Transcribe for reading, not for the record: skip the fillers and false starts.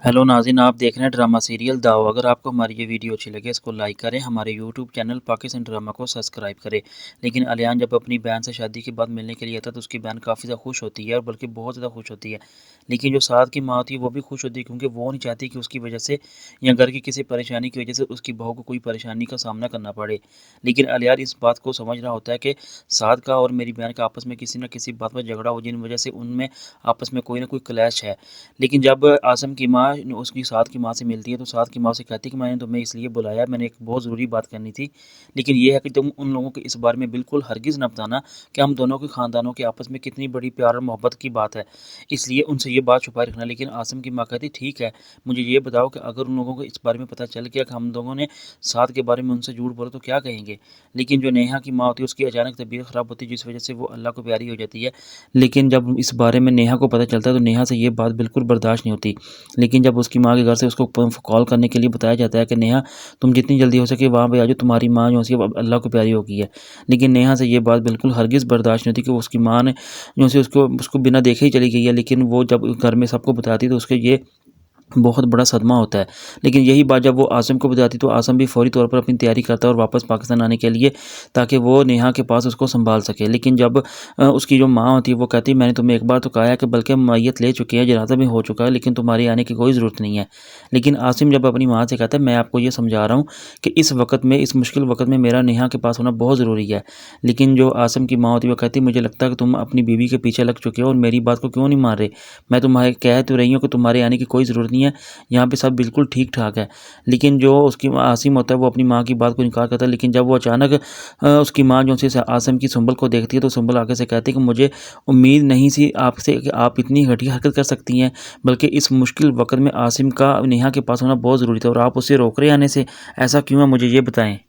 Hello नाज़रीन, आप देख रहे हैं ड्रामा सीरियल दाव। अगर आपको हमारी ये वीडियो अच्छी लगे इसको लाइक करें, हमारे यूट्यूब चैनल पाकिस्तान ड्रामा को सब्सक्राइब करें। लेकिन अलियान जब अपनी बहन से शादी के बाद मिलने के लिए आता है तो उसकी बहन काफ़ी ज़्यादा खुश होती है और बल्कि बहुत ज़्यादा खुश होती है। लेकिन जो साद की माँ होती है वो भी खुश होती है क्योंकि वो नहीं चाहती कि उसकी वजह से या घर की किसी परेशानी की वजह से उसकी बहू को कोई परेशानी का सामना करना पड़े। लेकिन अलियान इस बात को समझ रहा होता है कि साद का और मेरी बहन का आपस में किसी न किसी बात पर झगड़ा हो, जिन वजह से उनमें आपस में कोई ना कोई क्लैश है। लेकिन जब आसिम की माँ उसकी साद की माँ से मिलती है तो साद की माँ से कहती है कि मैंने तुम्हें इसलिए बुलाया, मैंने एक बहुत ज़रूरी बात करनी थी। लेकिन ये है कि तुम उन लोगों को इस बारे में बिल्कुल हरगिज़ ना बताना कि हम दोनों के ख़ानदानों के आपस में कितनी बड़ी प्यार और मोहब्बत की बात है। इसलिए उनसे ये बात छुपाए रखना। लेकिन आसिम की माँ कहती ठीक है, मुझे ये बताओ कि अगर उन लोगों को इस बारे में पता चल गया कि हम दोनों ने साद के बारे में उनसे झूठ बोला तो क्या कहेंगे। लेकिन जो नेहा की माँ होती है उसकी अचानक तबीयत ख़राब होती है जिस वजह से वो अल्लाह को प्यारी हो जाती है। लेकिन जब इस बारे में नेहा को पता चलता है तो नेहा से ये बात बिल्कुल बर्दाश्त नहीं होती। लेकिन जब उसकी माँ के घर से उसको कॉल करने के लिए बताया जाता है कि नेहा तुम जितनी जल्दी हो सके वहाँ पे आ जाओ, तुम्हारी माँ जो है अल्लाह को प्यारी हो गई है। लेकिन नेहा से ये बात बिल्कुल हरगिज़ बर्दाश्त नहीं होती कि उसकी माँ ने जो है उसको उसको बिना देखे ही चली गई है। लेकिन वो जब घर में सबको बताती है तो उसके ये बहुत बड़ा सदमा होता है। लेकिन यही बात जब वो आसिम को बताती तो आसिम भी फ़ौरी तौर पर अपनी तैयारी करता है और वापस पाकिस्तान आने के लिए, ताकि वो नेहा के पास उसको सँभाल सके। लेकिन जब उसकी जो माँ होती है वो कहती है मैंने तुम्हें एक बार तो कहा है कि बल्कि हम मैयत ले चुके हैं, जनाज़ा भी हो चुका है, लेकिन तुम्हारे आने की कोई ज़रूरत नहीं है। लेकिन आसिम जब अपनी माँ से कहता है मैं आपको ये समझा रहा हूँ कि इस वक़्त में, इस मुश्किल वक़्त में मेरा नेहा के पास होना बहुत ज़रूरी है। लेकिन जो आसिम की माँ होती है वो कहती है मुझे लगता है कि तुम अपनी बीवी के पीछे लग चुके हो और मेरी बात को क्यों नहीं मान रहे। मैं तुम्हें कह तो रही हूँ कि तुम्हारे आने की कोई ज़रूरत नहीं है, यहाँ पे सब बिल्कुल ठीक-ठाक है। लेकिन जो उसकी आसिम होता है वो अपनी माँ की बात को इनकार करता है। लेकिन जब वो अचानक उसकी माँ जो है आसिम की सुंबल को देखती है तो सुंबल आगे से कहती है कि मुझे उम्मीद नहीं थी आपसे कि आप इतनी घटिया हरकत कर सकती हैं। बल्कि इस मुश्किल वक़्त में आसिम का नेहा के पास होना बहुत ज़रूरी था और आप उसे रोक रहे हैं आने से। ऐसा क्यों है मुझे ये बताएँ?